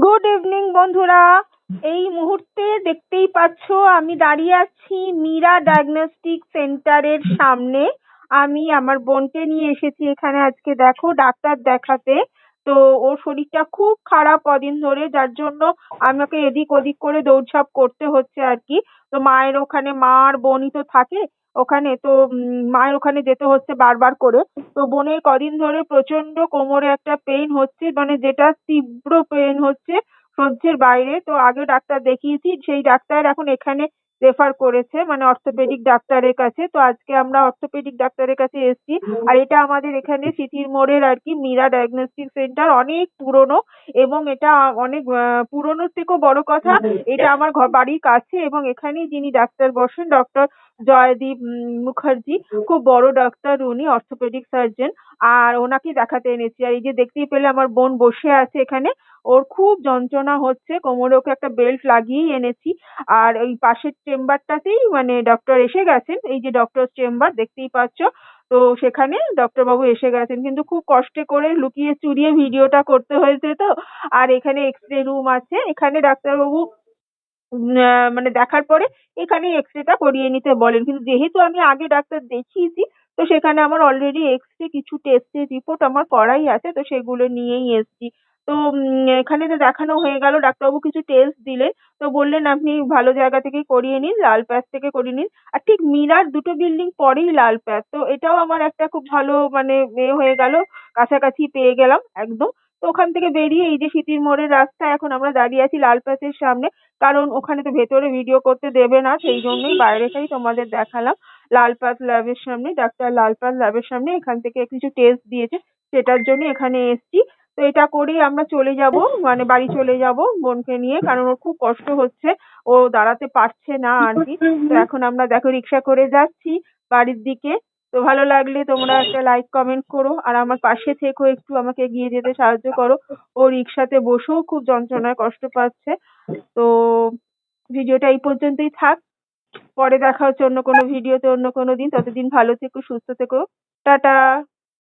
Good evening বন্ধুরা। এই মুহূর্তে দেখতেই পাচ্ছ আমি দাঁড়িয়ে আছি মীরা ডায়াগনস্টিক সেন্টারের সামনে। আমি আমার বোনকে নিয়ে এসেছি এখানে আজকে দেখো ডাক্তার দেখাতে। তো ওর শরীরটা খুব খারাপ কদিন ধরে, যার জন্য আমাকে এদিক ওদিক করে দৌড়ঝাঁপ করতে হচ্ছে আর কি। তো মায়ের ওখানে, মা আর বোনই তো থাকে ওখানে, তো মায়ের ওখানে যেতে হচ্ছে বারবার করে। তো বোনের কদিন ধরে প্রচন্ড কোমরে একটা পেইন হচ্ছে, মানে যেটা তীব্র পেইন হচ্ছে, সহ্যের বাইরে। তো আগে ডাক্তার দেখিয়েছি, সেই ডাক্তার এখন এখানে রেফার করেছে, মানে অর্থোপেডিক ডাক্তারের কাছে। তো আজকে আমরা অর্থোপেডিক ডাক্তারের কাছে এসেছি। আর এটা আমাদের এখানে সিটির মোড়ের আর কি মীরা ডায়াগনস্টিক সেন্টার, অনেক পুরনো। এবং এটা অনেক পুরনোর থেকেও বড় কথা, এটা আমার বাড়ির কাছে। এবং এখানেই যিনি ডাক্তার বসেন, ডক্টর জয়দীপ মুখার্জি, খুব বড় ডাক্তার উনি, অর্থোপেডিক সার্জন। আর ওনাকে দেখাতে এনেছি। আর এই যে দেখতেই পেলে আমার বোন বসে আছে এখানে, ওর খুব যন্ত্রণা হচ্ছে কোমরে, ওকে একটা বেল্ট লাগিয়েই এনেছি। আর ওই পাশের চেম্বারটাতেই মানে ডক্টর এসে গেছেন, এই যে ডক্টর চেম্বার দেখতেই পাচ্ছ। তো সেখানে ডক্টর বাবু এসে গেছেন, কিন্তু খুব কষ্টে করে লুকিয়ে চুরিয়ে ভিডিওটা করতে হয়েছে তো। আর এখানে এক্স-রে রুম আছে, এখানে ডাক্তারবাবু মানে দেখার পরে এখানে এক্স-রেটা করিয়ে নিতে বলেন। কিন্তু যেহেতু আমি আগে ডাক্তার দেখিয়েছি, তো সেখানে আমার অলরেডি এক্স-রে কিছু টেস্টের রিপোর্ট আমার করাই আছে, তো সেগুলো নিয়েই এসেছি। তো এখানে তো দেখানো হয়ে গেল, ডাক্তারবাবু কিছু টেস্ট দিলেন। তো বললেন আপনি ভালো জায়গা থেকেই করিয়ে নিন, লাল প্যাথ থেকে করিয়ে নিন। আর ঠিক মীরার 2টো বিল্ডিং পরেই লাল প্যাথ, তো এটাও আমার একটা খুব ভালো মানে হয়ে গেল, কাছাকাছি পেয়ে গেলাম একদম। তো ওখান থেকে বেরিয়ে এই যে সিটির মোড়ের রাস্তায় এখন আমরা দাঁড়িয়ে আছি লাল প্যাথের সামনে। কারণ ওখানে তো ভেতরে ভিডিও করতে দেবে না, সেই জন্যই বাইরেটাই তোমাদের দেখালাম। লালপাত ল্যাবের সামনে, ডাক্তার লালপাত ল্যাবের সামনে এখান থেকে কিছু টেস্ট দিয়েছে, সেটার জন্য এখানে এসেছি। তো এটা করেই আমরা চলে যাব, মানে বাড়ি চলে যাব বোনকে নিয়ে, কারণ ওর খুব কষ্ট হচ্ছে, ও দাঁড়াতে পারছে না আর কি। তো এখন আমরা দেখো রিক্সা করে যাচ্ছি বাড়ির দিকে। তো ভালো লাগলে তোমরা একটা লাইক কমেন্ট করো, আর আমার পাশে থেকো, একটু আমাকে এগিয়ে যেতে সাহায্য করো। ও রিক্সাতে বসেও খুব যন্ত্রণায় কষ্ট পাচ্ছে। তো ভিডিওটা এই পর্যন্তই থাক। পরে দেখা হচ্ছে অন্য কোনো ভিডিওতে অন্য কোনো দিন। ততদিন ভালো থেকো, সুস্থ থেকো। টাটা।